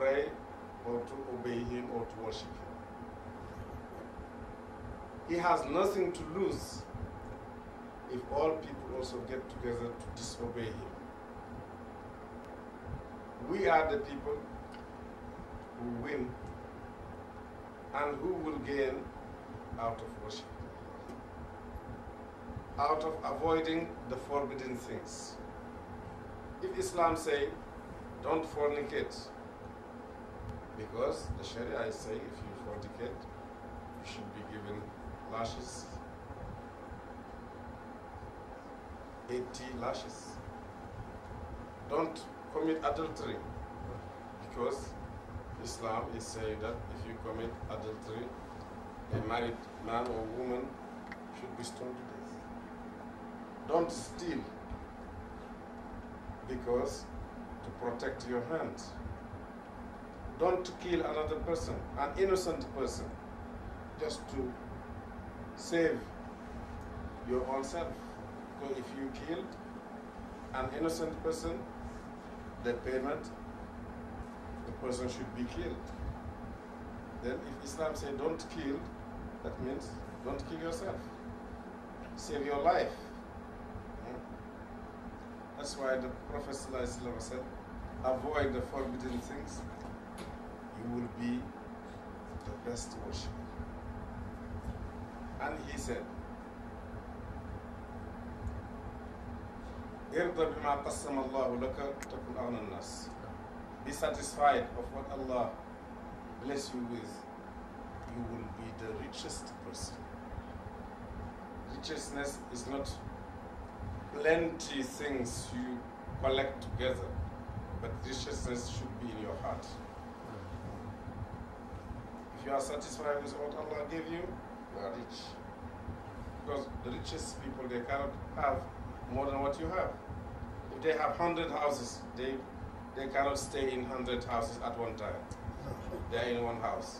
pray or to obey him or to worship him. He has nothing to lose if all people also get together to disobey him. We are the people who win and who will gain out of worship, out of avoiding the forbidden things. If Islam say, don't fornicate, because the Sharia is saying if you fornicate, you should be given lashes, 80 lashes. Don't commit adultery, because Islam is saying that if you commit adultery, a married man or woman should be stoned to death. Don't steal, because to protect your hands. Don't kill another person, an innocent person, just to save your own self. So if you killed an innocent person, the payment, the person should be killed. Then if Islam says don't kill, that means don't kill yourself. Save your life. That's why the Prophet ﷺ said, avoid the forbidden things, you will be the best worshiper. And he said, be satisfied of what Allah bless you with, you will be the richest person. Richness is not plenty things you collect together, but richness should be in your heart. If you are satisfied with what Allah gave you, you are rich. Because the richest people, they cannot have more than what you have. If they have 100 houses, they cannot stay in 100 houses at one time. They are in one house.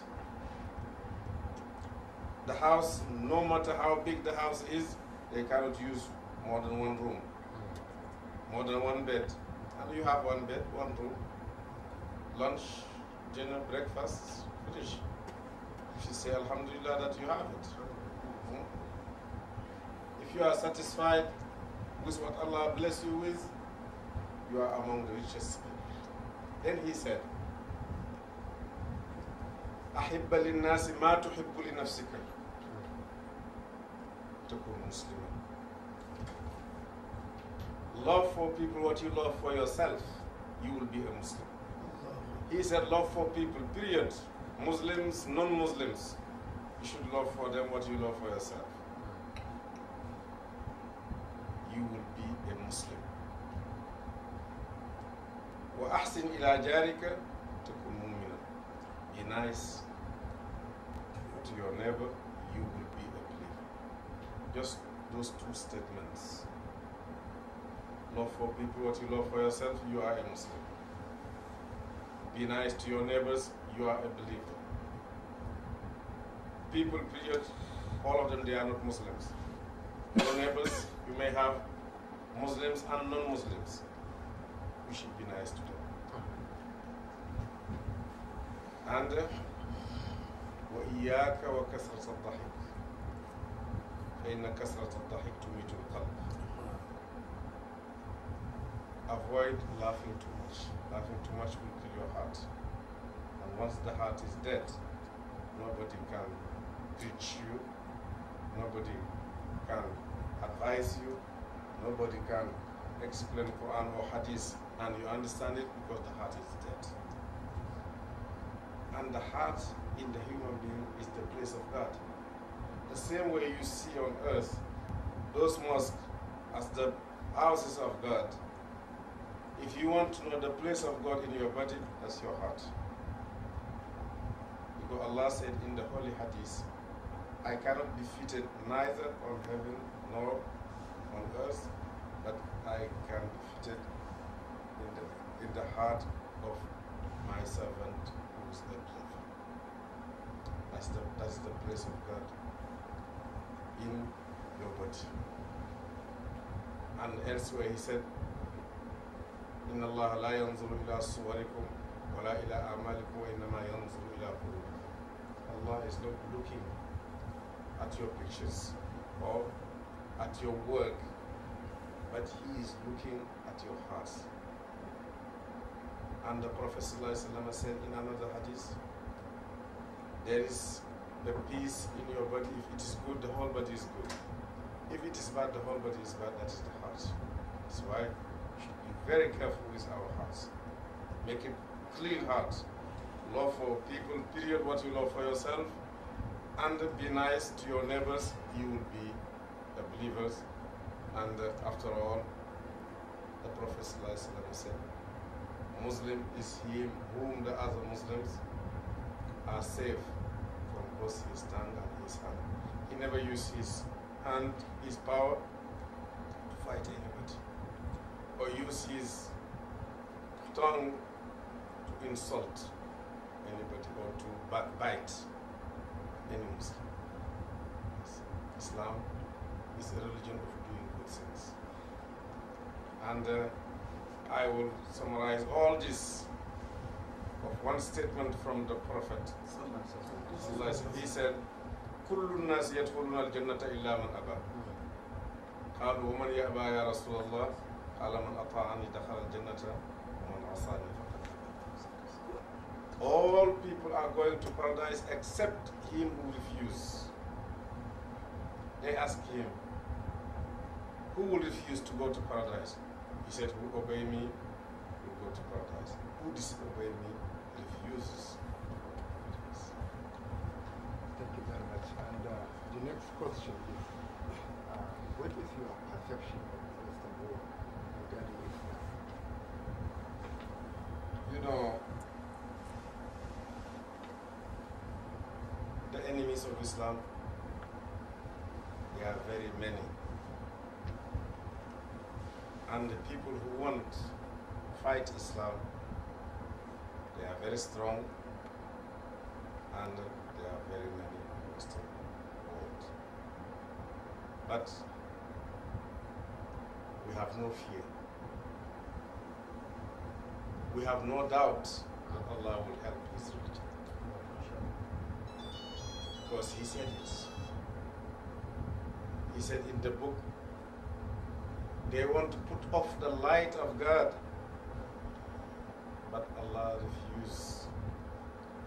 The house, no matter how big the house is, they cannot use more than one room, more than one bed. And you have one bed, one room, lunch, dinner, breakfast, finish. You should say Alhamdulillah that you have it. If you are satisfied with what Allah bless you with, you are among the richest people. Then he said, أحب للناس ما تحب لنفسك تكون مسلما. Love for people what you love for yourself, you will be a Muslim. He said love for people, period. Muslims, non-Muslims, you should love for them what you love for yourself. You will be a Muslim. وأحسن إلى جارك تكون مؤمنا. Be nice to your neighbor, you will be a believer. Just those two statements. Love for people what you love for yourself, you are a Muslim. Be nice to your neighbors, you are a believer. People, period, all of them, they are not Muslims. Your neighbors, you may have Muslims and non-Muslims. You should be nice to them. And وإياك وكثرة الضحك فإن كثرة الضحك تميت القلب. Avoid laughing too much. Laughing too much will kill your heart. And once the heart is dead, nobody can teach you, nobody can advise you, nobody can explain Quran or Hadith and you understand it because the heart is dead. And the heart in the human being is the place of God. The same way you see on earth those mosques as the houses of God. If you want to know the place of God in your body, that's your heart. Because Allah said in the Holy Hadith, I cannot be fitted neither on heaven nor on earth, but I can be fitted in the heart of my servant who is the believer. That's the place of God in your body. And elsewhere he said, إن الله لا ينظر إلى صوركم وَلَا إِلَىٰ أَعْمَالِكُمْ وَإِنَّمَا يَنْظُرُ إِلَىٰ قُلُوبِكُم. Allah is not looking at your pictures or at your work, but He is looking at your hearts. And the Prophet ﷺ said in another hadith, there is the peace in your body. If it is good, the whole body is good. If it is bad, the whole body is bad. That is the heart. That's why we should be very careful with our hearts. Make it clean heart. Love for people, period, what you love for yourself. And be nice to your neighbors. You will be the believers. And after all, the Prophet ﷺ said, Muslim is him whom the other Muslims are safe from both his tongue and his hand. He never used his hand, his power, to fight anybody, or use his tongue to insult anybody or to bite any Muslim. Islam is a religion of doing good things. And I will summarize all this of one statement from the Prophet. He said, كل الناس يدخلون الجنة إلا من أبى. قالوا ومن يأبى يا رسول الله؟ قال من أطاعني دخل الجنة ومن عصاني فقد أبى. All people are going to paradise except him who refuses. They asked him, who will refuse to go to paradise? He said, who obey me will go to paradise. Who disobey me refuses. Thank you very much. And the next question is, what is your perception of the Western world regarding Islam? You know, the enemies of Islam, they are very many. And the people who want to fight Islam, they are very strong, and there are very many in the Western world. But we have no fear. We have no doubt that Allah will help His religion. Because He said it. He said in the book, they want to put off the light of God, but Allah refused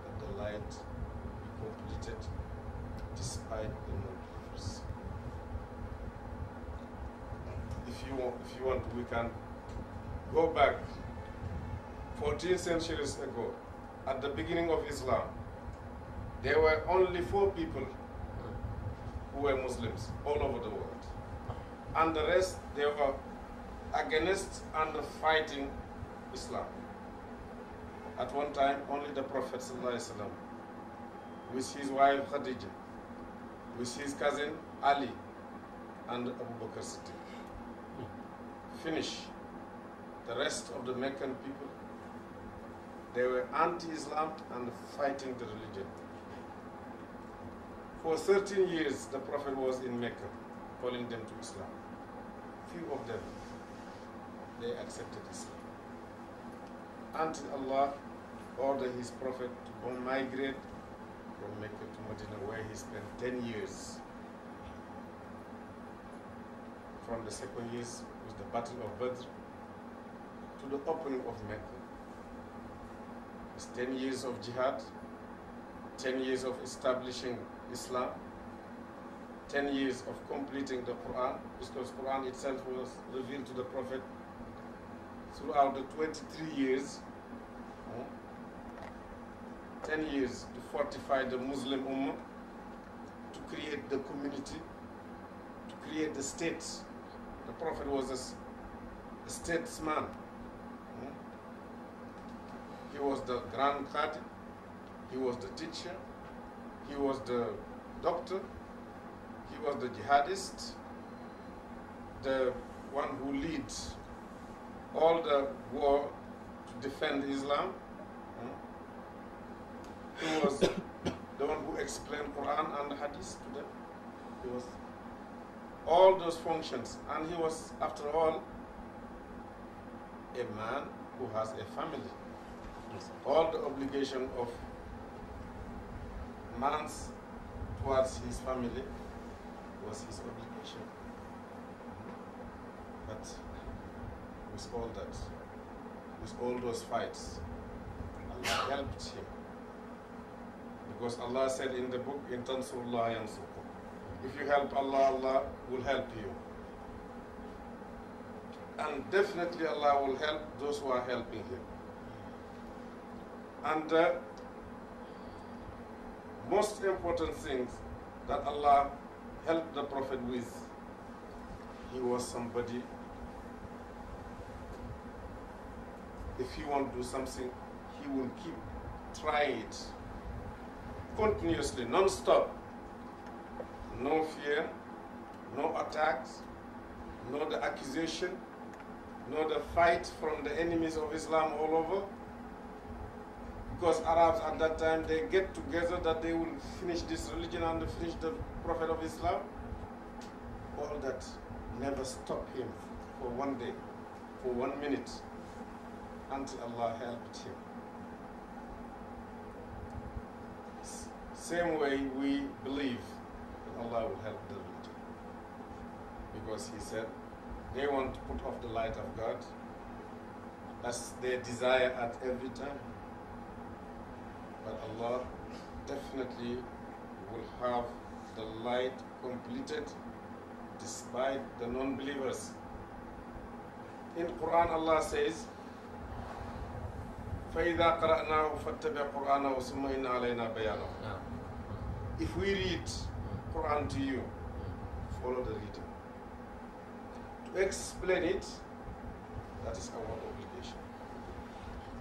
that the light be completed despite the non-believers. If you want, we can go back 14 centuries ago, at the beginning of Islam. There were only 4 people who were Muslims all over the world. And the rest, they were against and fighting Islam. At one time, only the Prophet ﷺ, with his wife Khadija, with his cousin Ali, and Abu Bakr Siddiq, finish. The rest of the Meccan people, they were anti-Islam and fighting the religion. For 13 years, the Prophet was in Mecca, calling them to Islam. Few of them, they accepted Islam. Until Allah ordered His Prophet to migrate from Mecca to Medina, where he spent 10 years. From the second years was the Battle of Badr to the opening of Mecca. It's 10 years of jihad, 10 years of establishing Islam, 10 years of completing the Quran, because Quran itself was revealed to the Prophet throughout the 23 years. 10 years to fortify the Muslim Ummah, to create the community, to create the state. The Prophet was a statesman. He was the Grand Qadi, he was the teacher, he was the doctor, he was the jihadist, the one who leads all the war to defend Islam. He was the one who explained Quran and Hadith to them. He was all those functions, and he was, after all, a man who has a family. All the obligation of man's towards his family was his obligation. But with all that, with all those fights, Allah helped him. Because Allah said in the book, in Tansurullah yansurkum. If you help Allah, Allah will help you. And definitely Allah will help those who are helping him. And most important things that Allah helped the Prophet with, he was somebody, if he won't do something, he will keep trying it continuously, non-stop. No fear, no attacks, no the accusation, no the fight from the enemies of Islam all over. Because Arabs at that time, they get together that they will finish this religion and finish the Prophet of Islam. All that never stopped him for one day, for 1 minute, until Allah helped him. Same way we believe that Allah will help the religion. Because he said, they want to put off the light of God. That's their desire at every time. But Allah definitely will have the light completed despite the non-believers. In Quran, Allah says, فَإِذَا قَرَأْنَاهُ فَاتَّبِعْ قُرْآنَهُ ثُمَّ إِنَّ عَلَيْنَا بَيَانَهُ. If we read Quran to you, follow the reading. To explain it, that is our obligation.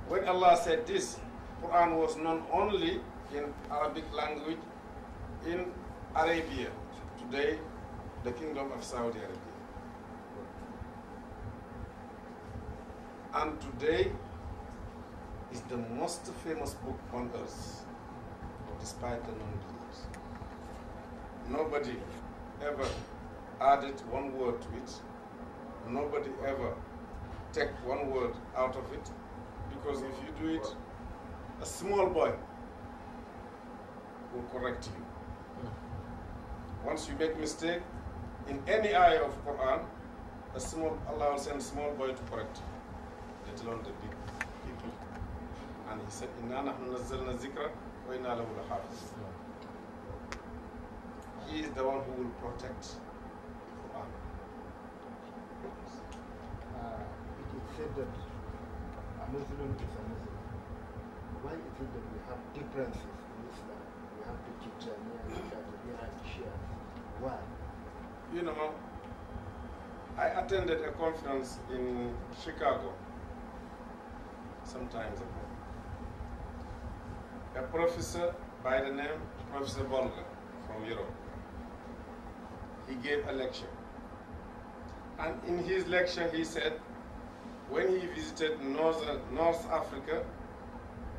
When Allah said this, Quran was known only in Arabic language in Arabia, today the Kingdom of Saudi Arabia. And today is the most famous book on earth, despite the non-believers. Nobody ever added one word to it. Nobody ever take one word out of it, because if you do it, a small boy will correct you. Once you make mistake in any ayah of Quran, Allah will send a small boy to correct you, let alone the big people. And he said, "Inna nahnu nazzalna zikra wa inna lahu lahafizun." He is the one who will protect Quran. It is said that a Muslim is a Muslim. Why is it that we have differences in Islam? We have the Tijaniya, the Qadiriya, and the Shia. Why? You know, I attended a conference in Chicago some time ago. A professor by the name Professor Volga from Europe. He gave a lecture. And in his lecture he said, when he visited North Africa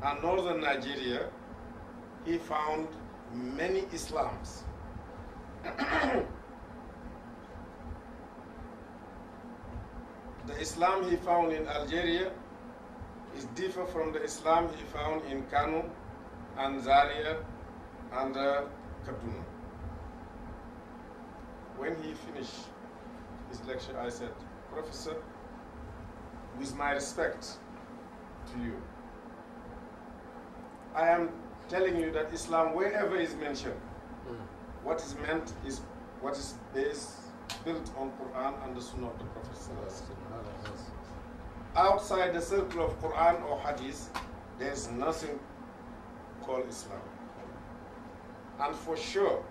and northern Nigeria, he found many Islams. The Islam he found in Algeria is different from the Islam he found in Kano and Zaria and Kaduna. When he finished his lecture, I said, "Professor, with my respect to you, I am telling you that Islam, wherever is mentioned, what is meant is what is built on Quran and the Sunnah of the Prophet. Outside the circle of Quran or Hadith, there is nothing called Islam. And for sure,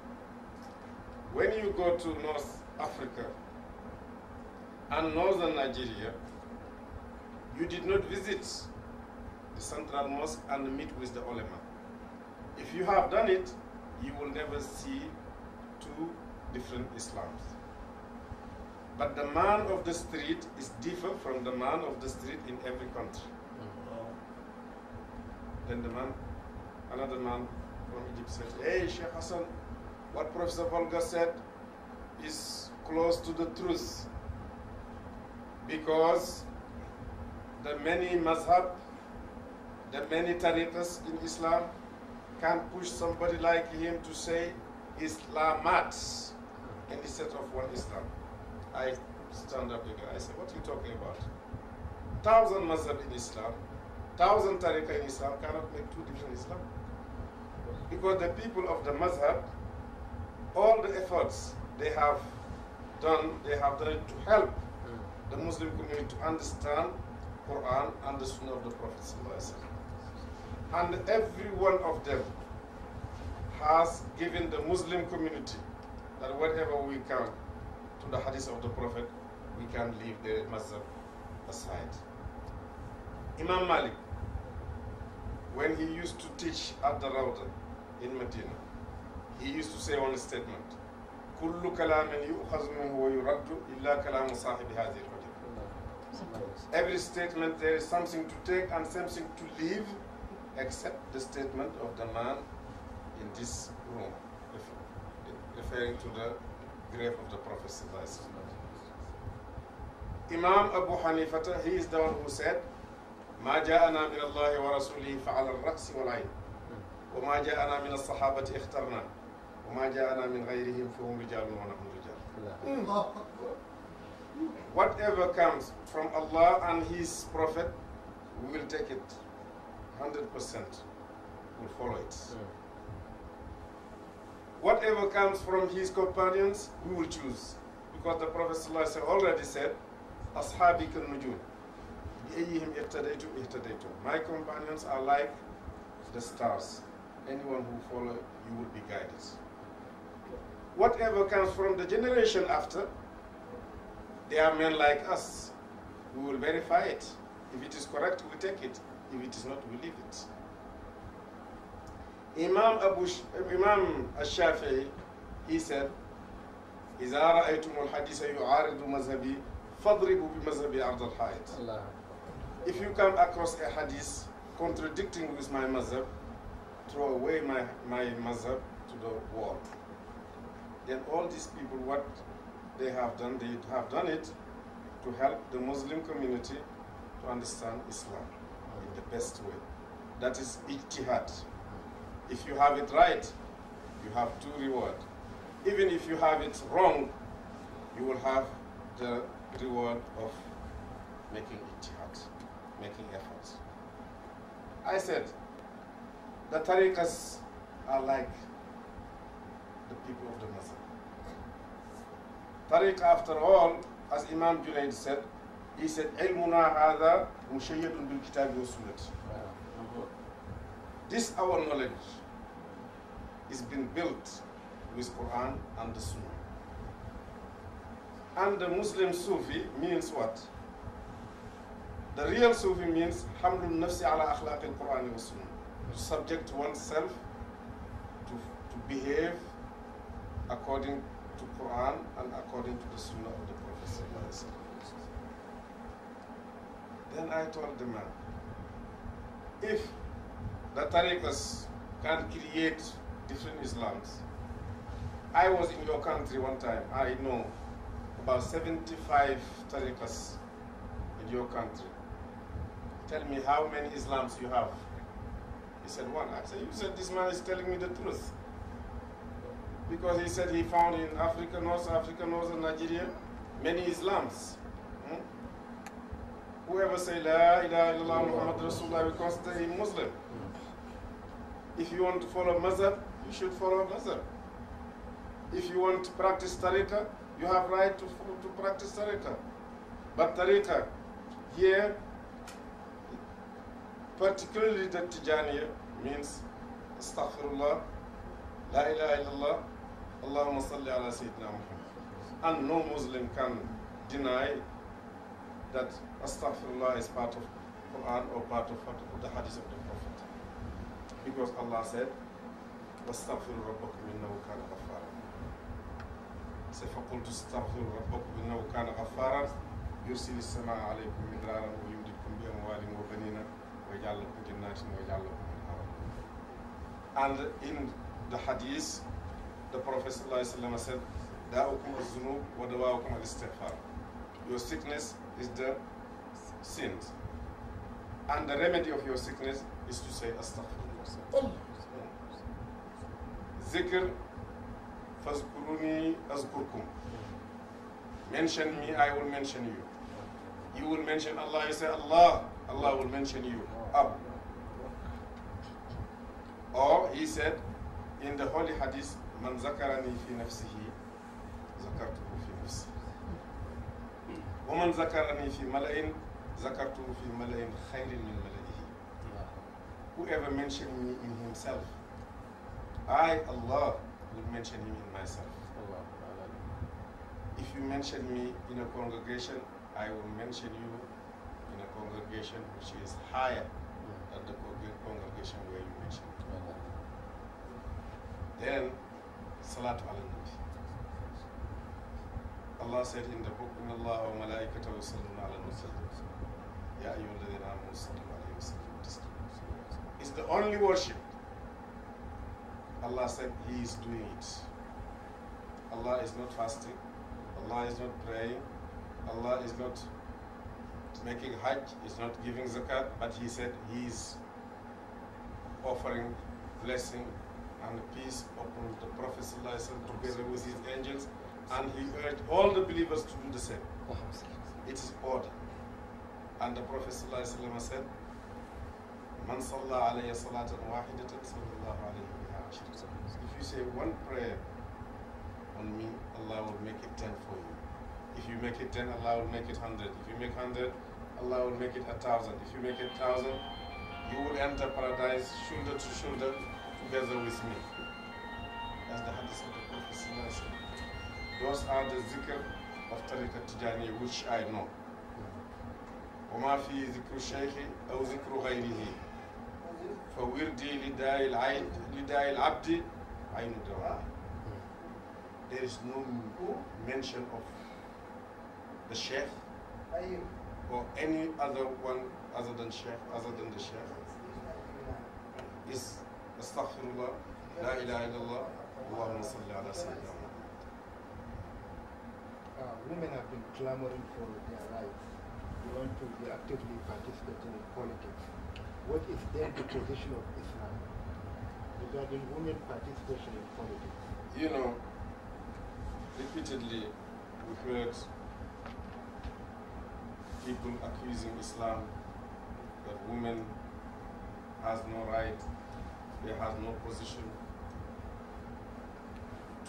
when you go to North Africa and northern Nigeria, you did not visit the central mosque and meet with the ulama. If you have done it, you will never see two different Islams. But the man of the street is different from the man of the street in every country. Then another man from Egypt said, "Hey, Shaykh Hassan, what Professor Volga said is close to the truth, because the many mazhab, the many tariqas in Islam can push somebody like him to say Islamat instead of one Islam. I stand up again. I say, what are you talking about? 1,000 mazhab in Islam, 1,000 tariqa in Islam cannot make two different Islam. Because the people of the mazhab, all the efforts they have done it to help the Muslim community to understand Quran and the Sunnah of the Prophet ﷺ. And every one of them has given the Muslim community that whenever we come to the hadith of the Prophet, we can leave the mazhab aside. Imam Malik, when he used to teach at the Rawda in Medina, he used to say one statement: "Kullu kalamin yu'khaz minhu wa yuraddu illa kalamu sahibi hadhihi al-hujjah." Every statement there is something to take and something to leave, except the statement of the man in this room, referring to the grave of the Prophet ﷺ. Imam Abu Hanifata, he is the one who said, "Ma ja'ana min Allah wa rasulihi fa'ala al-ra'si wal-'ayn, wa ma ja'ana min as-sahabati ikhtarna, wa ma ja'ana min ghayrihim fahum rijalun wa nahnu rijal." Whatever comes from Allah and His Prophet, we will take it 100%. We'll follow it. Whatever comes from his companions, we will choose. Because the Prophet ﷺ already said, "Ashabi kal nujum, bi'ayyihim ihtadaytum ihtadaytum." My companions are like the stars. Anyone who follows, you will be guided. Whatever comes from the generation after, they are men like us. We will verify it. If it is correct, we take it. If it is not, we leave it. Imam al-Shafi'i, he said, إِذَا رَأَيْتُمُ الْحَدِيثَ يُعَارِضُ مَذْهَبِي فَاضْرِبُوا بِمَذْهَبِي عَرْضَ الْحَائِطِ. If you come across a hadith contradicting with my mazhab, throw away my mazhab to the wall. Then all these people, what they have done it to help the Muslim community to understand Islam in the best way. That is ijtihad. If you have it right, you have two rewards. Even if you have it wrong, you will have the reward of making ijtihad, making efforts. I said, the tariqas are like the people of the mazhab. Tariq, after all, as Imam Junaid said, he said, "Ilmuna hadha mushayyadun bil kitabi wa sunnati." This our knowledge is been built with Quran and the Sunnah. And the Muslim Sufi means what? The real Sufi means hamlun nafsi ala akhlaq al-Quran wa Sunnah. To subject oneself to behave according to Quran and according to the Sunnah of the Prophet ﷺ. Then I told the man, if the tariqas can create different Islams. I was in your country one time. I know about 75 tariqas in your country. Tell me how many Islams you have. He said one. I said, you said this man is telling me the truth. Because he said he found in Africa, North Africa, Northern Nigeria, many Islams. Whoever say La ilaha illallah Muhammad Rasulullah, we consider him Muslim. If you want to follow mazhab, you should follow mazhab. If you want to practice tariqah, you have right to practice tariqah. But tariqah, here, particularly the Tijaniya, means Astaghfirullah, La ilaha illallah, Allahumma salli ala Sayyidina Muhammad. And no Muslim can deny that Astaghfirullah is part of Quran or part of the hadith of the Prophet. Because Allah said, وَاسْتَغْفِرُوا رَبَّكُمْ إِنَّهُ كَانَ غَفَّارًا. فَقُلْتُ اسْتَغْفِرُوا رَبَّكُمْ إِنَّهُ كَانَ غَفَّارًا يُرْسِلِ السَّمَاءَ عَلَيْكُمْ مِدْرَارًا وَيُمْدِدْكُمْ بِأَمْوَالٍ وَبَنِينَ وَيَجْعَلْ لَكُمْ جَنَّاتٍ وَيَجْعَلْ لَكُمْ أَنْهَارًا. And in the hadith, the Prophet ﷺ said, دَاؤُكُمْ الذُّنُوبُ وَدَوَاؤُكُمْ الْإِسْتِغْفَارُ. Your sickness is the sins. And the remedy of your sickness is to say astaghfirullah. Zikr, fazkuruni azkurkum. Mention me, I will mention you. You will mention Allah, you say Allah, Allah will mention you. Up. Or he said in the holy hadith, Man zakarani fi nafsihi, zakartuhu fi nafsi. ومن ذكرني في ملأ ذكرته في ملأ خير من ملئه. Whoever mentioned me in himself, I, Allah, will mention him in myself. If you mention me in a congregation, I will mention you in a congregation which is higher than the congregation where you mention me. Then, Salatu ala Nabi. Allah said in the book, Inna Allah wa malaikatahu yusalluna ala nabi. Ya ayyuhalladhina amanu sallu alayhi wa sallimu taslima. It's the only worship. Allah said He is doing it. Allah is not fasting. Allah is not praying. Allah is not making hajj. He's not giving zakat. But He said He is offering blessing and peace upon the Prophet ﷺ together with his angels. And he urged all the believers to do the same. It is order. And the Prophet ﷺ said, Man salla alayya salatan wahidatan sallallahu alayhi biha ashra. If you say one prayer on me, Allah will make it 10 for you. If you make it 10, Allah will make it 100. If you make 100, Allah will make it 1,000. If you make it 1,000, you will enter paradise shoulder to shoulder together with me. That's the hadith of the Prophet ﷺ. Those are the zikr of Tariqat Tijani which I know. وما في ذكر الشيخ أو ذكر غيره فوردي لداء العبد عين الدواء. There is no mention of the Shaykh or any other one other than Shaykh, other than the Shaykh. Is astaghfirullah, la ilaha illallah, Allahumma salli ala sayyidina. Women have been clamoring for their rights. They want to be actively participating in politics. What is then the position of Islam regarding women participation in politics? You know, repeatedly we heard people accusing Islam that women has no right, they have no position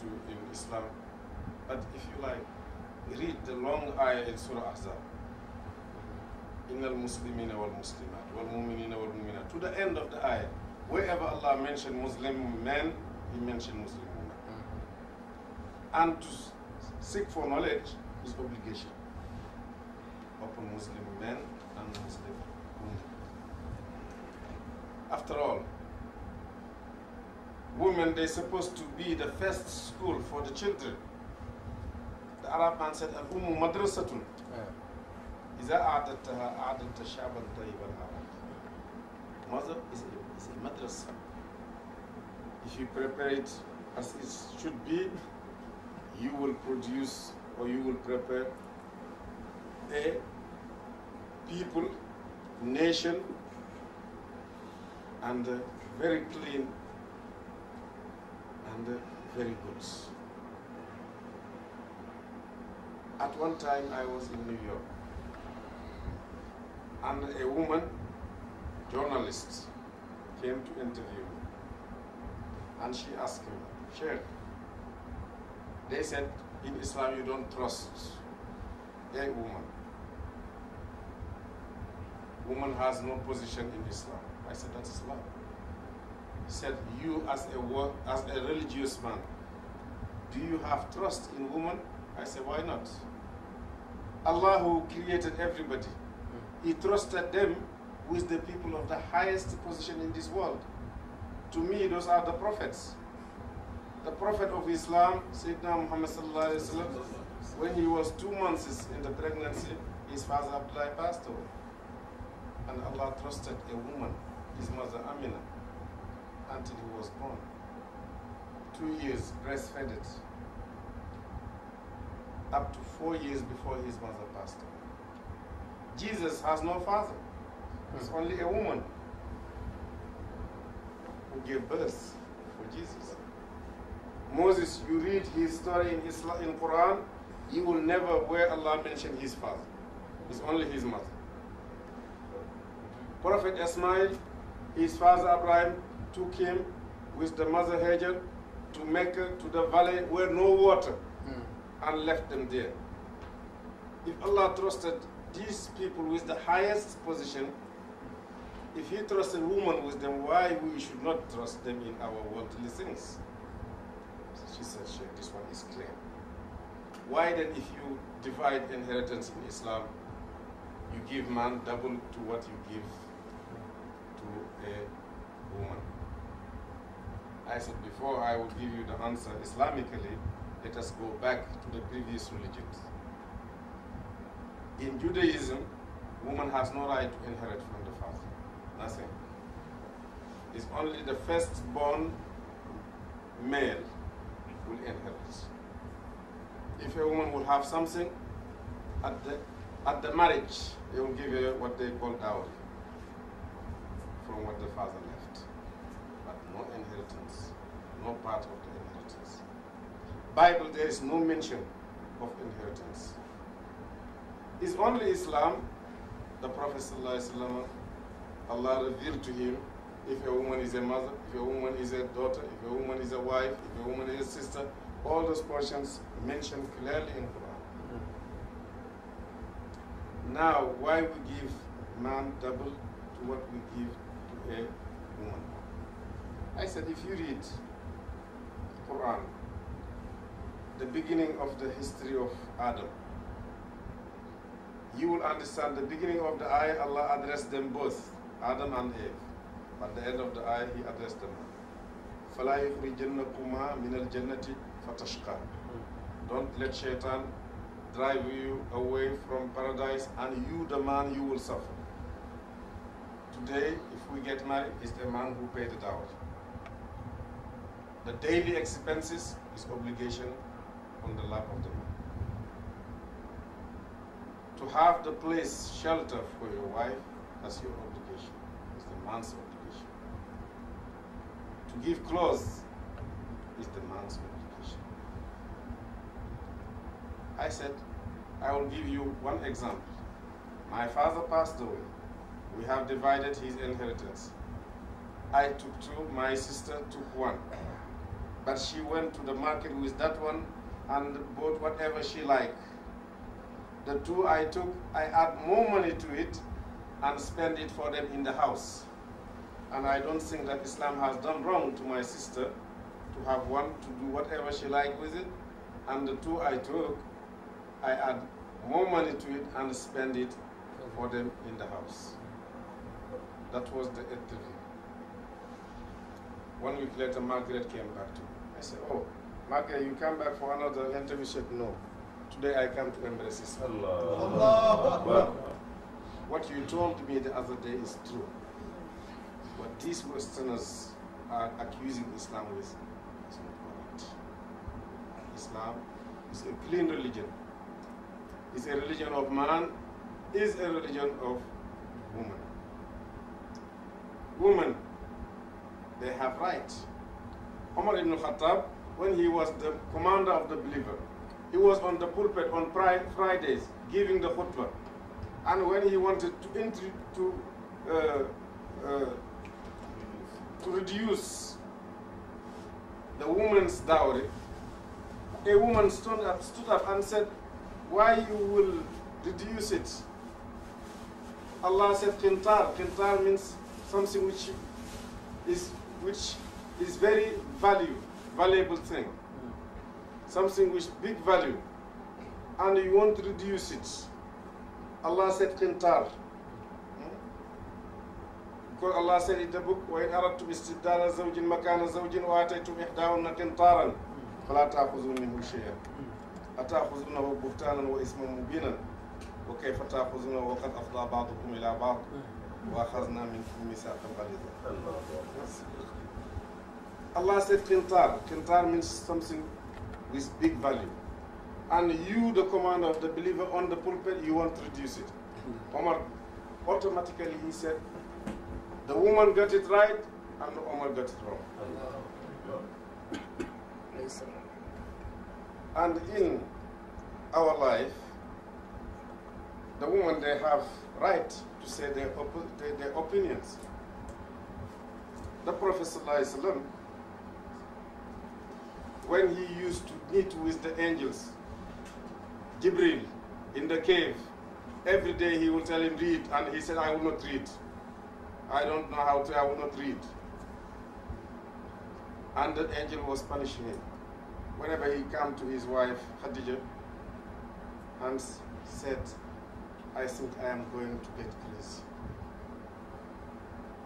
in Islam. But if you like, read the long ayah in Surah Ahzab. Innal Muslimina wal Muslimat wal Mu'minina wal Mu'minat. To the end of the ayah, wherever Allah mentioned Muslim men, He mentioned Muslim women. And to seek for knowledge is obligation upon Muslim men and Muslim women. After all, women, they're supposed to be the first school for the children. The Arab man said, Al-Ummu madrasatun. إذا أعددتها أعددت شعبا طيبا عربا. Mother is a madrasa. If you prepare it as it should be, you will produce or you will prepare a people, nation, and very clean and very good. At one time I was in New York, and a woman, journalist, came to interview me. And she asked me, Sheikh, they said in Islam you don't trust a woman. Woman has no position in Islam. I said, that's Islam. He said, you as a religious man, do you have trust in woman? I said, why not? Allah who created everybody, He trusted them with the people of the highest position in this world. To me, those are the prophets. The prophet of Islam, Sayyidina Muhammad sallallahu alaihi wasallam, when he was 2 months in the pregnancy, his father Abdullah passed away. And Allah trusted a woman, his mother Amina, until he was born. 2 years breastfed, up to 4 years before his mother passed away. Jesus has no father. He's only a woman. who gave birth for Jesus. Moses, you read his story in Islam, in Quran, you will never where Allah mention his father. It's only his mother. Prophet Ismail, his father Abraham took him with the mother Hajar to Mecca, to the valley where no water, and left them there. If Allah trusted these people with the highest position, if He trusted women with them, why we should not trust them in our worldly things? She said, Sheikh, this one is clear. Why then, if you divide inheritance in Islam, you give man double to what you give to a woman? I said before I will give you the answer Islamically, let us go back to the previous religions. In Judaism, woman has no right to inherit from the father. Nothing. It's only the firstborn male will inherit. If a woman will have something, at the marriage, they will give her what they call dowry from what the father left. But no inheritance, no part of the inheritance. Bible, there is no mention of inheritance. It's only Islam, the Prophet ﷺ, Allah revealed to him, if a woman is a mother, if a woman is a daughter, if a woman is a wife, if a woman is a sister, all those portions mentioned clearly in Quran. Now, why we give man double to what we give to a woman? I said, if you read Quran, the beginning of the history of Adam, you will understand the beginning of the ayah, Allah addressed them both, Adam and Eve. At the end of the ayah, He addressed them. فَلَا يُخْرِجَنَّكُمَا مِنَ الْجَنَّةِ فَتَشْقَى. Don't let shaitan drive you away from paradise, and you, the man, you will suffer. Today, if we get married, it's the man who paid the dowry. The daily expenses is obligation on the lap of the man. To have the place, shelter for your wife, that's your obligation. It's the man's obligation. To give clothes is the man's obligation. I said, I will give you one example. My father passed away. We have divided his inheritance. I took two, my sister took one. But she went to the market with that one and bought whatever she liked. The two I took, I add more money to it and spend it for them in the house. And I don't think that Islam has done wrong to my sister to have one to do whatever she liked with it. And the two I took, I add more money to it and spend it for them in the house. That was the interview. 1 week later, Margaret came back to me. I said, oh, Margaret, you come back for another interview? She said, no. Today I come to embrace Islam. Allah. What you told me the other day is true. What these Westerners are accusing Islam with is not correct. Islam is a clean religion. It's a religion of man, is a religion of woman. Women, they have rights. Umar ibn Khattab, when he was the commander of the believer, he was on the pulpit on Fridays giving the khutbah. And when he wanted to reduce the woman's dowry, a woman stood up and said, why you will reduce it? Allah said qintar. Qintar means something which is very valuable thing. Something with big value. And you want to reduce it. Allah said qintar. Because Allah said in the book, وَإِنْ أَرَدْتُمْ إِسْتِبْدَالَ زَوْجٍ مَكَانَ زَوْجٍ وَآتَيْتُمْ إِحْدَاهُنَّ قِنْطَارًا فَلَا تَأْخُذُوا مِنْهُ شَيْئًا أَتَأْخُذُونَهُ بُهْتَانًا وَإِثْمًا مُبِينًا وَكَيْفَ تَأْخُذُونَهُ وَقَدْ أَفْضَىٰ بَعْضُكُمْ إِلَىٰ بَعْضٍ وَأَخَذْنَا مِنْكُمْ مِيثَاقًا غَلِيظًا. Allah said qintar. Qintar means something with big value. And you, the commander of the believer on the pulpit, you want to reduce it. Omar, automatically he said, the woman got it right, and Omar got it wrong. And in our life, the women, they have right to say their opinions. The Prophet ﷺ, when he used to meet with the angels, Jibril, in the cave, every day he will tell him, read, and he said, I will not read. I don't know how to, I will not read. And the angel was punishing him. Whenever he came to his wife, Khadija, and said, I think I am going to get crazy.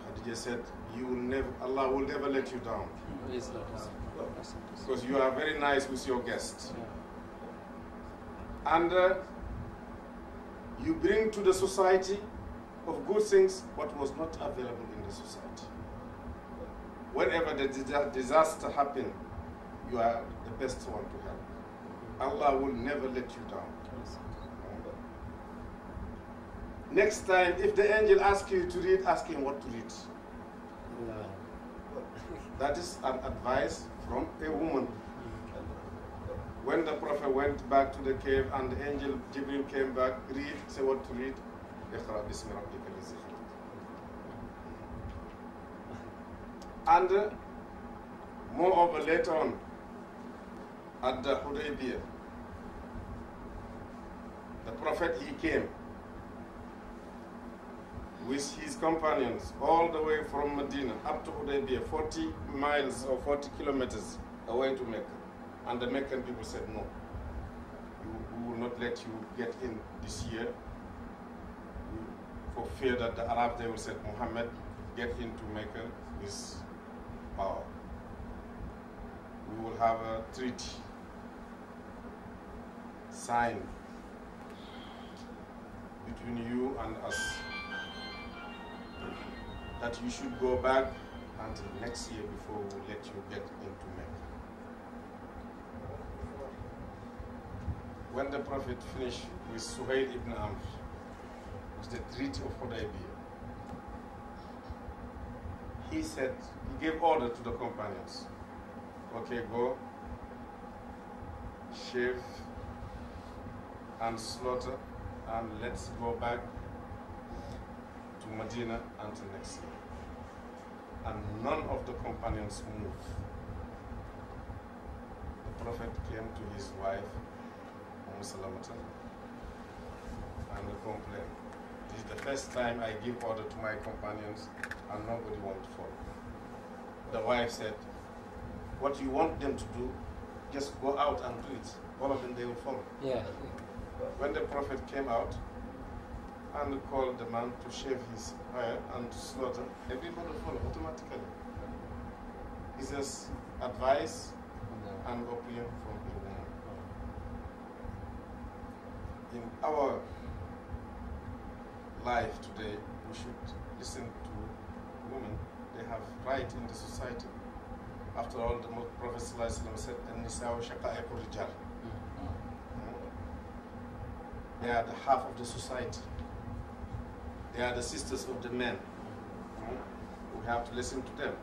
Khadija said, you will never, Allah will never let you down. Because you are very nice with your guests. And you bring to the society of good things what was not available in the society. Whenever the disaster happens, you are the best one to help. Allah will never let you down. Next time, if the angel asks you to read, ask him what to read. That is an advice from a woman. When the Prophet went back to the cave and the angel Jibril came back, read, say what to read. And moreover, later on, at the Hudaybiyah, the Prophet, he came with his companions all the way from Medina up to Hudaybiyah, 40 miles or 40 kilometers away to Mecca. And the Meccan people said, no, we will not let you get in this year, for fear that the Arabs, they will say, Muhammad, get into Mecca with power. We will have a treaty signed between you and us that you should go back until next year before we will let you get into Mecca. When the Prophet finished with Suhail ibn Amr, with the Treaty of Hudaybiyah, he said, he gave order to the companions, okay, go, shave and slaughter, and let's go back to Medina until next year. And none of the companions moved. The Prophet came to his wife, Salamata, and complained. This is the first time I give order to my companions and nobody wants to follow. The wife said, what you want them to do, just go out and do it. All of them, they will follow. Yeah. When the Prophet came out and called the man to shave his hair and to slaughter, everybody followed automatically. It's just advice and opinion from the woman. In our life today, we should listen to women. They have right in the society. After all, the Prophet said, they are the half of the society. They are the sisters of the men. We have to listen to them.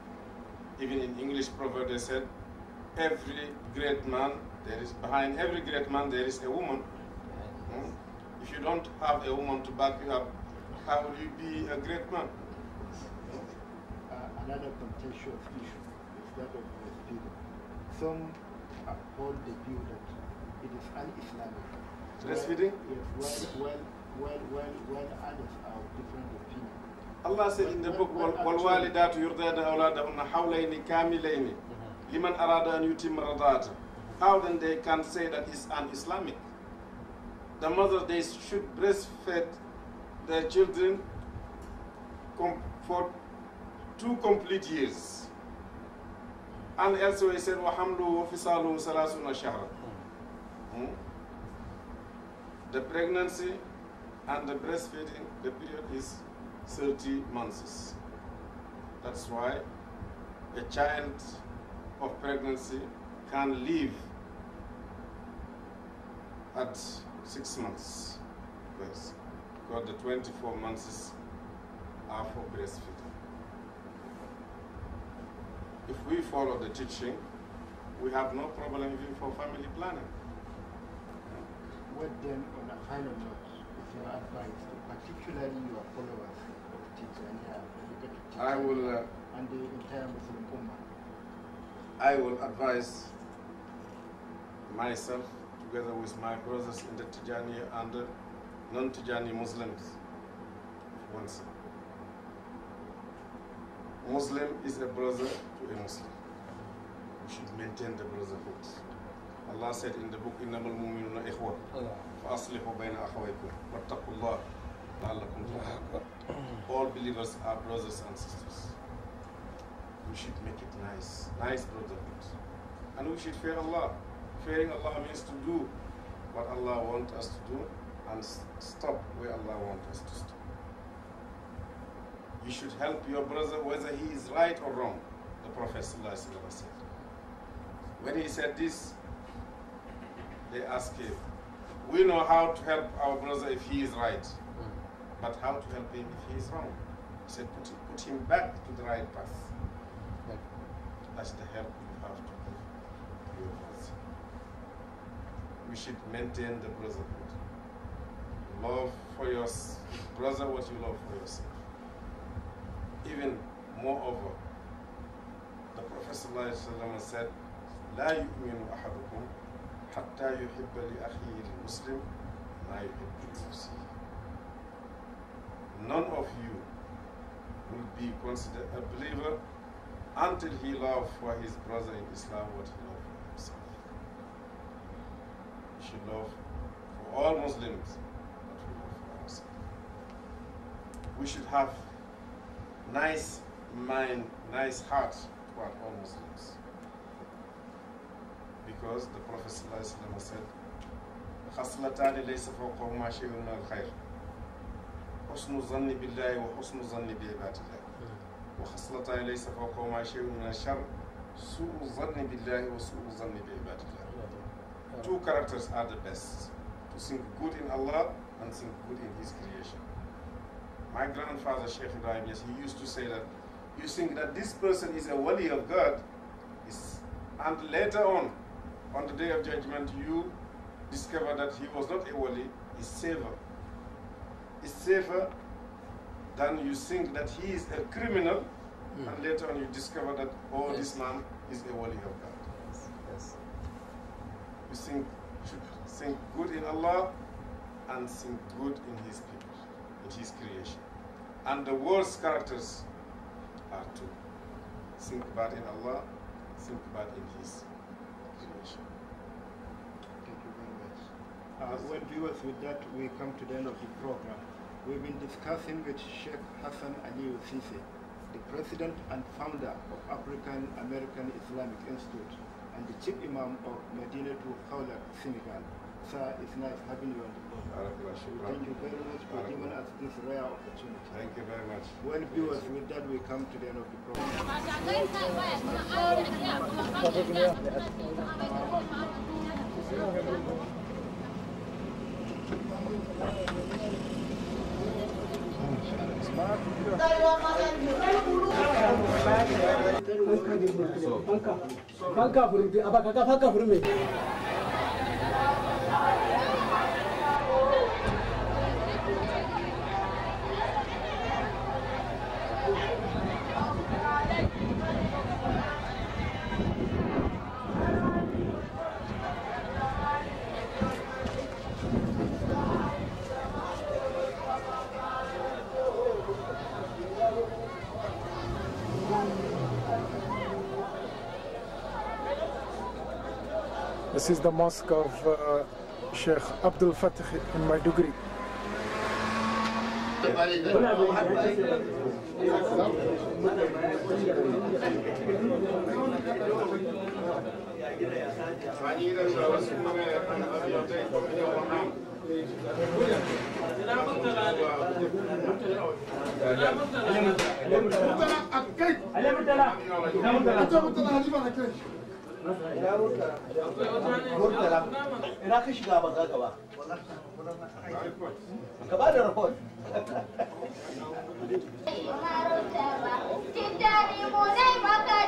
Even in English proverb, they said, every great man, behind every great man, there is a woman. If you don't have a woman to back you up, how will you be a great man? Another contentious issue is that of breastfeeding. Some hold the view that it is un-Islamic. Breastfeeding? Yes, while others are of different opinion. Allah said in the book, وَالْوَالِدَاتُ يُرْضَعْنَ أَوْلَادَهُنَّ حَوْلَيْنِ كَامِلَيْنِ لِمَنْ أَرَادَ أَنْ يُتِمَّ الرَّضَاعَةَ. How then they can say that it's un-Islamic? The mother, they should breastfeed their children for 2 complete years. And elsewhere he said, وَحَمْلُهُ وَفِصَالُهُ ثَلَاثُونَ شَهْرًا. The pregnancy and the breastfeeding, the period is 30 months. That's why a child of pregnancy can live at 6 months, because the 24 months are for breastfeeding. if we follow the teaching, we have no problem even for family planning. What then, on a final note, is your advice, particularly your followers of Tijaniya, I will, and the entire Muslim Ummah? I will advise myself, together with my brothers in the Tijani and the non-Tijani Muslims, once. Muslim is a brother to a Muslim. We should maintain the brotherhood. Allah said in the book, إِنَّمَا الْمُؤْمِنُونَ إِخْوَةٌ فَأَصْلِحُوا بَيْنَ أَخَوَيْكُمْ وَاتَّقُوا اللَّهَ لَعَلَّكُمْ تُرْحَمُونَ. All believers are brothers and sisters. We should make it nice brotherhood. And we should fear Allah. Fearing Allah means to do what Allah wants us to do and stop where Allah wants us to stop. You should help your brother whether he is right or wrong, the Prophet ﷺ said. When he said this, they asked him, we know how to help our brother if he is right, but how to help him if he is wrong? He said, put him back to the right path. That's the help you have to give your brother. We should maintain the brotherhood. Love for your brother what you love for yourself. Even moreover, the Prophet ﷺ said, لا يؤمن أحدكم حتى يحب لأخيه المسلم ما يحب لنفسه. None of you will be considered a believer until he loves for his brother in Islam what he loves for himself. We should love for all Muslims what we love for ourselves. We should have nice mind, nice heart toward all Muslims. Because the Prophet ﷺ said, خَصْلَتَانِ لَيْسَ فَوْقَهُمَا شَيْءٌ مِنَ الْخَيْرِ حُسْنُ الظَّنِّ بِاللَّهِ وَحُسْنُ الظَّنِّ بِعِبَادِ اللَّهِ وَخَصْلَتَانِ لَيْسَ فَوْقَهُمَا شَيْءٌ مِنَ الشَّرِّ سُوءُ الظَّنِّ بِاللَّهِ وَسُوءُ الظَّنِّ بِعِبَادِ اللَّهِ. Two characters are the best: to think good in Allah and think good in His creation. My grandfather, Shaykh Ibrahim, yes, he used to say that you think that this person is a wali of God, and later on the day of judgment, you discover that he was not a wali, is safer. It's safer than you think that he is a criminal, and later on you discover that, oh, this man is a wali of God. Yes. You should think good in Allah and think good in His people, in His creation. And the worst characters are two. Think bad in Allah, think bad in His creation. Thank you very much. Well, viewers, with that, we come to the end of the program. We've been discussing with Shaykh Hassan Cisse, the president and founder of African American Islamic Institute and the chief imam of Medina to Khawla, Senegal. Sir, it's nice having you on the program. Thank you very much for giving us this rare opportunity. Thank you very much. Well, viewers, with that, we come to the end of the program. This is the mosque of Sheikh Abdul Fatih in Maiduguri. Cinta di mulai maka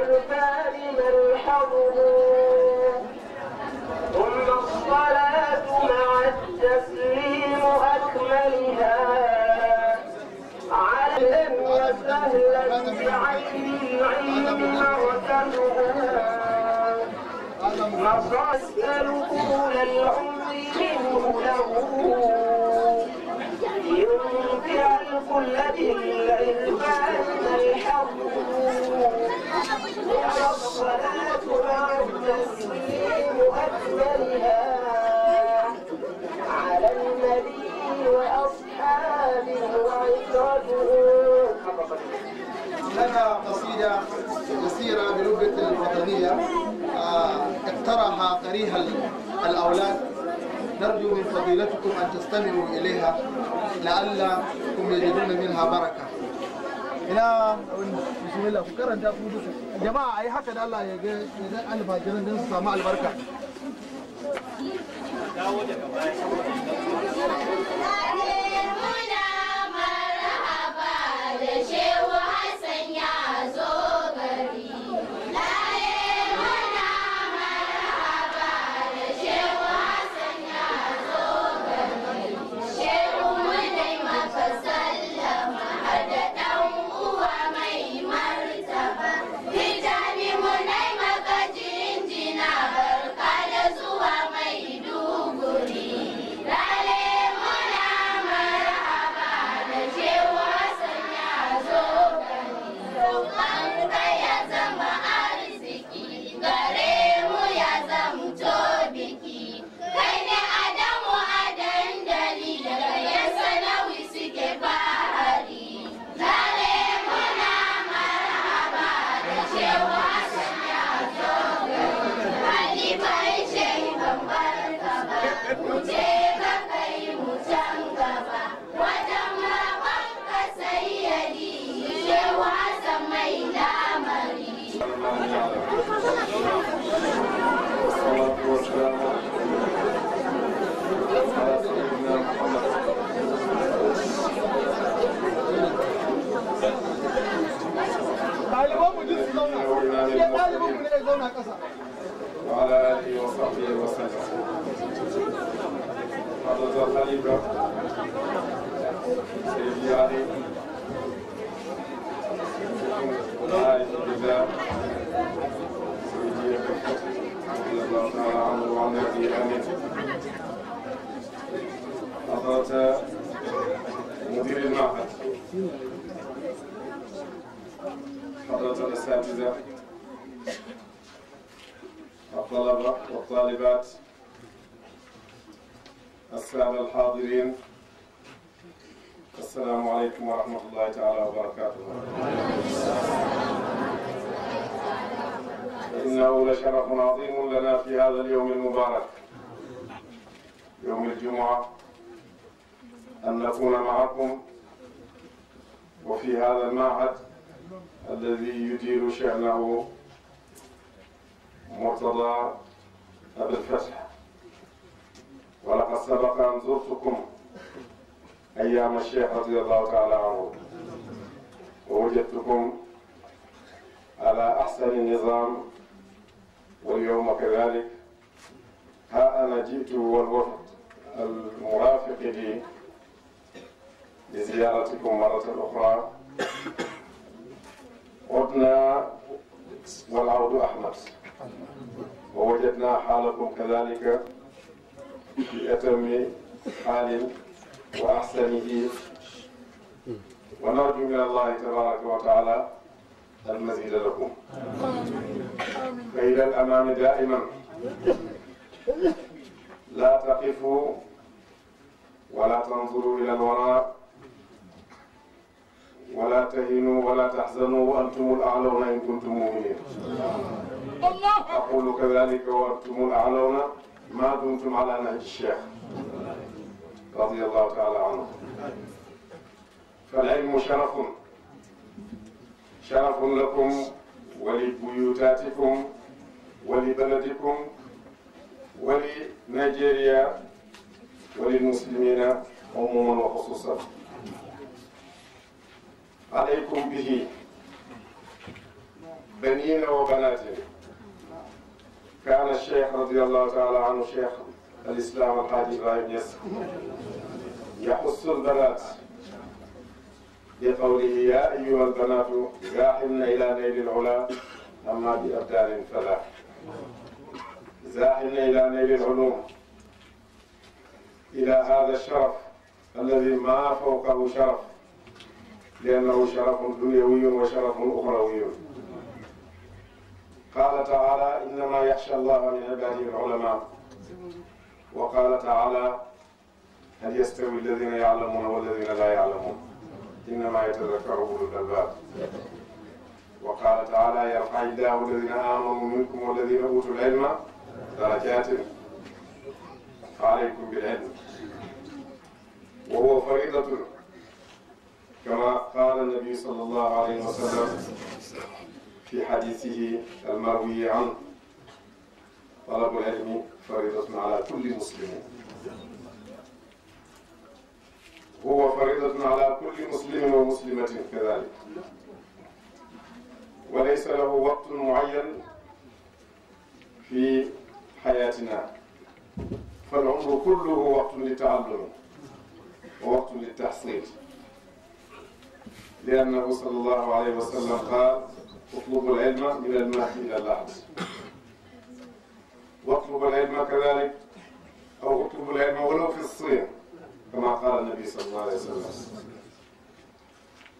الألباب ما الحضر ثم الصلاة مع التسليم أكملها على وسهلا بعين العلم مركزها مصاصل طول العمر منه له ينفع الكل بالعرفان الحظ والصلاة مع التسليم أكملها على النبي وأصحابه وعترته. لنا قصيدة قصيرة بلغة الوطنية اقترح قريها الأولاد، نرجو من فضيلتكم أن تستمعوا إليها لعلكم يجدون منها بركة. ina bismillah ku karanta ku duka jama'a ai haka da Allah ya ga alfajiran din su samu albarka. Dawo daga baya. Sheikh Hassan ya zo gari. Muna marhaba da Sheikh Hassan ya zo gari. Sheikh munai maka sallama har da ɗan uwa mai martaba. Hijabi munai maka jinjina barka da zuwa mai duguri. Lale muna marhaba da Sheikh Hassan ya zo gari. Roƙonka ya zama arziki, gare mu ya zamto biki. Kai ne Adamu a dandali, daga ya sanawi suke bahari. Lale muna marhaba da Sheikh Hassan ya zo gari. Halifan Sheikh ban barka ba, mu je ka kai mu can gaba. Wajen rabonka sayyadi, Sheikh Hassan mai lamari. والصلاة والسلام على سيدنا محمد. وعلى آله وصحبه وسلم. حضرة الخليفة سيدي علي عارف بالله سيدي رضي الله تعالى عنه وعن نبيه آمين. حضرة مدير المعهد، حضرة الأساتذة، الطلبة والطالبات، السادة الحاضرين، السلام عليكم ورحمة الله تعالى وبركاته. إنه لشرف عظيم لنا في هذا اليوم المبارك، يوم الجمعة، أن نكون معكم وفي هذا المعهد الذي يدير شأنه مرتضى أبو الفتح. ولقد سبق أن زرتكم أيام الشيخ رضي الله تعالى عنه، ووجدتكم على أحسن النظام، واليوم كذلك. ها أنا جئت والوفد المرافق لي لزيارتكم مرة أخرى. عدنا والعود أحمد، ووجدنا حالكم كذلك في أتم حال وأحسنه، ونرجو من الله تبارك وتعالى المزيد لكم. فإلى الأمام دائما، لا تقفوا ولا تنظروا إلى الوراء، ولا تهنوا ولا تحزنوا وأنتم الأعلون إن كنتم مؤمنين. أقول كذلك وأنتم الأعلون ما دمتم على نهج الشيخ رضي الله تعالى عنه. فالعلم شرف، شرف لكم ولبيوتاتكم ولبلدكم ولنيجيريا وللمسلمين عموما وخصوصا. عليكم به بنين وبنات. كان الشيخ رضي الله تعالى عنه شيخ الإسلام الحاج إبراهيم يس يحث البنات بقوله يا أيها البنات زاحمن إلى نيل العلا أما بأبدان فلا. زاحمن إلى نيل العلوم، إلى هذا الشرف الذي ما فوقه شرف، لأنه شرف دنيوي وشرف أخروي. قال تعالى إنما يخشى الله من عباده العلماء. وقال تعالى هل يستوي الذين يعلمون والذين لا يعلمون إنما يتذكر أولو الألباب. وقال تعالى يرفع الله الذين آمنوا منكم والذين أوتوا العلم درجات فعليكم بالعلم، وهو فريضة كما قال النبي صلى الله عليه وسلم في حديثه المروي عنه طلب العلم فريضة على كل مسلم. هو فريضة على كل مسلم ومسلمة كذلك، وليس له وقت معين في حياتنا، فالعمر كله وقت للتعلم ووقت للتحصيل، لأنه صلى الله عليه وسلم قال اطلبوا العلم من المهد إلى اللحد. واطلب العلم كذلك، أو اطلبوا العلم ولو في الصين كما قال النبي صلى الله عليه وسلم.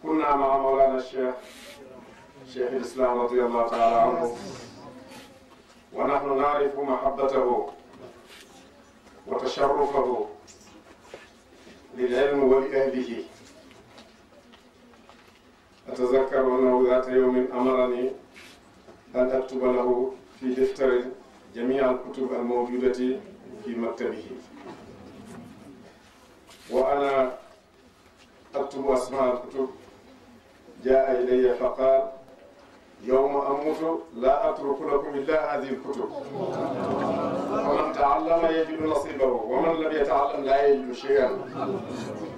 كنا مع مولانا الشيخ شيخ الإسلام رضي الله تعالى عنه، ونحن نعرف محبته وتشرفه للعلم ولأهله. أتذكر أنه ذات يوم أمرني أن أكتب له في دفتر جميع الكتب الموجودة في مكتبه، وأنا أكتب أسماء الكتب. جاء إلي فقال يوم أموت لا أترك لكم إلا هذه الكتب، ومن تعلم يجد نصيبه ومن لم يتعلم لا يجد شيئا.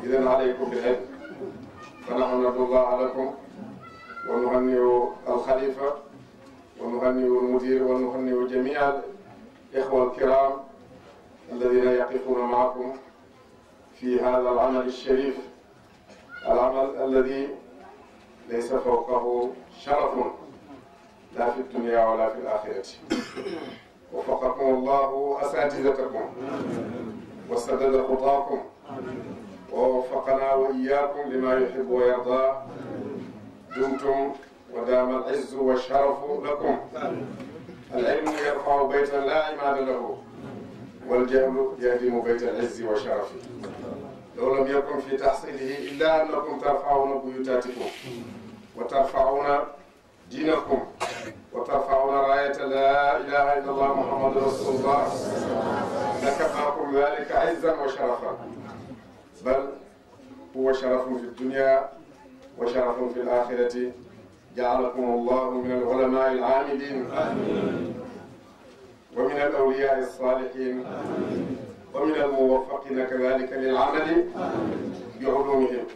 إذن عليكم بالعلم. فنحن ندعو الله لكم ونهنئ الخليفة ونهنئ المدير ونهنئ جميع الإخوة الكرام الذين يقفون معكم في هذا العمل الشريف، العمل الذي ليس فوقه شرف لا في الدنيا ولا في الآخرة. وفقكم الله أساتذتكم وسدد خطاكم ووفقنا وإياكم لما يحب ويرضى. دمتم ودام العز والشرف لكم. العلم يرفع بيتا لا عماد له، والجهل يهدم بيت العز والشرف. لو لم يكن في تحصيله إلا أنكم ترفعون بيوتاتكم وترفعون دينكم وترفعون راية لا إله إلا الله محمد رسول الله، لكفاكم ذلك عزا وشرفا. بل هو شرف في الدنيا وشرف في الآخرة. جعلكم الله من العلماء العاملين ومن الأولياء الصالحين ومن الموفقين كذلك للعمل بعلومهم،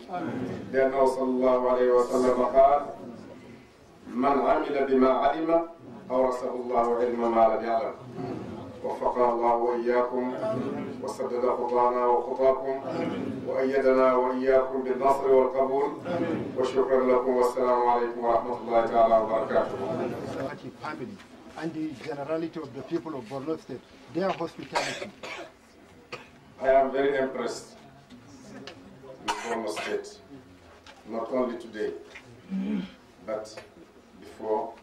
لأنه صلى الله عليه وسلم قال من عمل بما علم أورثه الله علم ما لم يعلم. وفقنا الله وإياكم وسدد خطانا وخطاكم وأيدنا وإياكم بالنصر والقبول. وشكرا لكم والسلام عليكم ورحمة الله تعالى وبركاته. Family and the generality of the people of Borno State, their hospitality. I am very impressed with Borno State, not only today, but before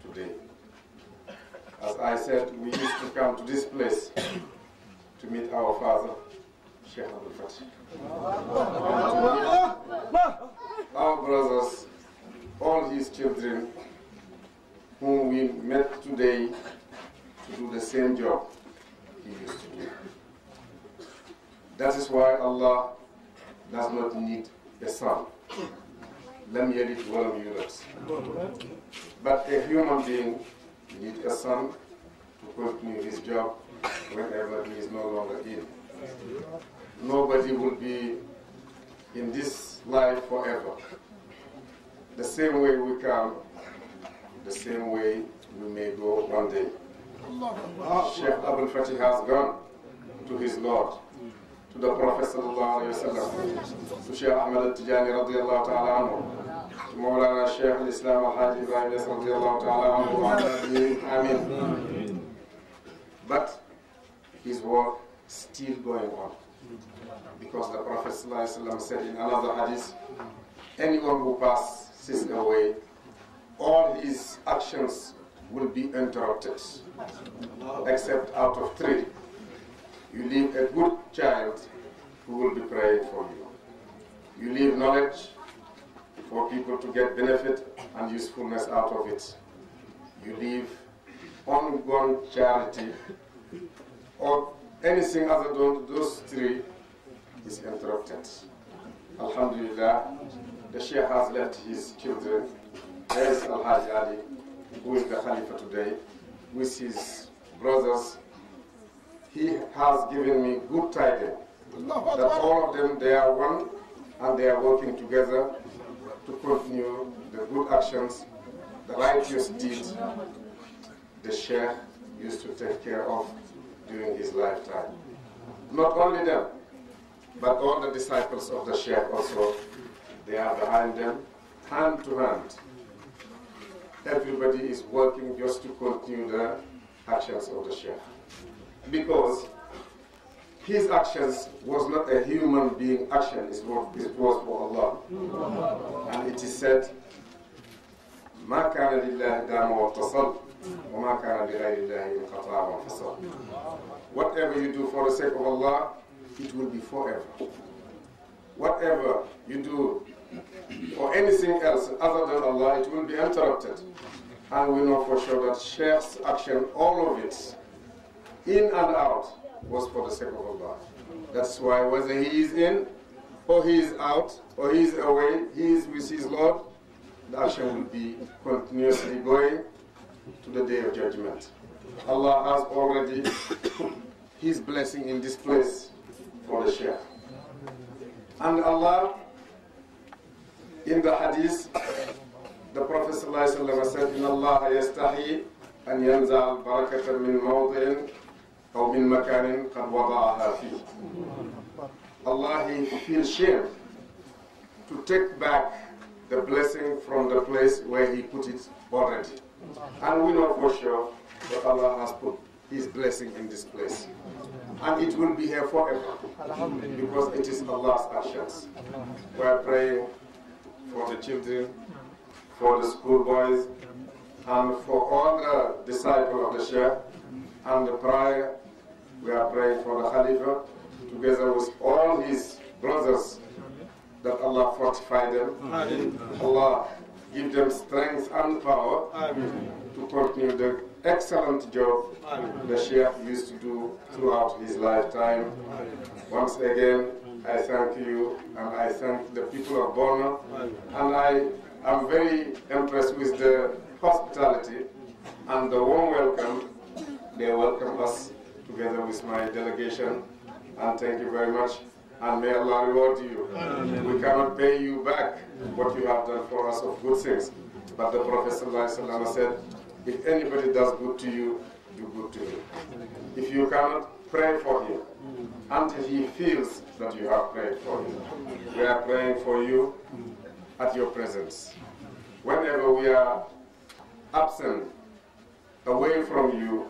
today. As I said, we used to come to this place to meet our father, Shaykh Hassan Cisse. Our brothers, all his children, whom we met today to do the same job he used to do. That is why Allah does not need a son. Lam yalid wa lam yulad. But a human being needs a son to continue his job whenever he is no longer in. Nobody will be in this life forever. The same way we come, the same way we may go one day. Shaykh Abdul Fatih has gone to his Lord, to the Prophet sallallahu alayhi wa sallam, to Shaykh Ahmad al-Tijani radiyallahu ta'ala anhu, to Mawlana Shaykh al-Islam al-Hajj Ibrahim Yasir radiyallahu ta'ala anhu, Ameen. But his work is still going on, because the Prophet sallallahu alayhi wa sallam said in another hadith, anyone who passes away, all his actions will be interrupted, except out of 3. You leave a good child who will be praying for you. You leave knowledge for people to get benefit and usefulness out of it. You leave ongoing charity, or anything other than those 3 is interrupted. Alhamdulillah, the Shaykh has left his children. There is Al-Hajj Ali, who is the Khalifa today, with his brothers. He has given me good tidings that all of them, they are one and they are working together to continue the good actions, the righteous deeds the Shaykh used to take care of during his lifetime. Not only them, but all the disciples of the Shaykh also, they are behind them, hand to hand. Everybody is working just to continue the actions of the Shaykh. Because his actions was not a human being action, it was for Allah. And it is said, مَا كَانَ لِلَّهِ دَامَ وَاتصَلْ وَمَا كَانَ لِغَيْرِ اللَّهِ انْقَطَعَ وَانْفَصَلْ. Whatever you do for the sake of Allah, it will be forever. Whatever you do or anything else other than Allah, it will be interrupted. And we know for sure that Shaykh's action, all of it, in and out, was for the sake of Allah. That's why whether he is in, or he is out, or he is away, he is with his Lord, the action will be continuously going to the day of judgment. Allah has already his blessing in this place for the Shaykh. And Allah, in the hadith, the Prophet ﷺ said, إِنَّ اللَّهَ يَسْتَحِي أَنْ يَنْزَعَ الْبَرَكَةَ مِنْ مَوْضِعٍ أَوْ مِنْ مَكَانٍ قَدْ وَضَعَهَا فِيهِ. Allah, He feels shame to take back the blessing from the place where He put it already. And we know for sure that Allah has put His blessing in this place. And it will be here forever, because it is Allah's actions. We are praying for the children, for the schoolboys, and for all the disciples of the Shaykh. And the prayer, we are praying for the Khalifa, together with all his brothers, that Allah fortify them. Allah give them strength and power to continue the excellent job the Shaykh used to do throughout his lifetime. Once again, I thank you, and I thank the people of Borno, and I am very impressed with the hospitality and the warm welcome. They welcome us together with my delegation, and thank you very much, and may Allah reward you. We cannot pay you back what you have done for us of good things, but the Prophet ﷺ said, if anybody does good to you, do good to him. If you cannot, pray for him until he feels that you have prayed for him. We are praying for you at your presence. Whenever we are absent, away from you,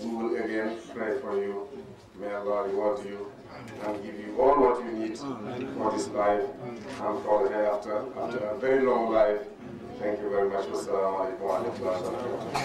we will again pray for you. May Allah reward you and give you all what you need for this life and for the hereafter, after a very long life. Thank you very much. Wassalamu alaikum wa rahmatullahi wa barakatuh.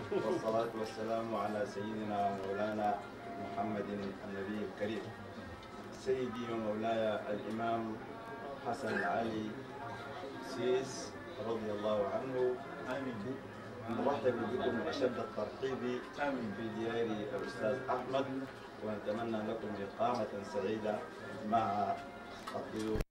والصلاة والسلام على سيدنا مولانا محمد النبي الكريم سيدي ومولاي الإمام حسن علي سيس رضي الله عنه. نرحب بكم أشد الترحيب في ديار الأستاذ أحمد، ونتمنى لكم إقامة سعيدة مع الضيوف.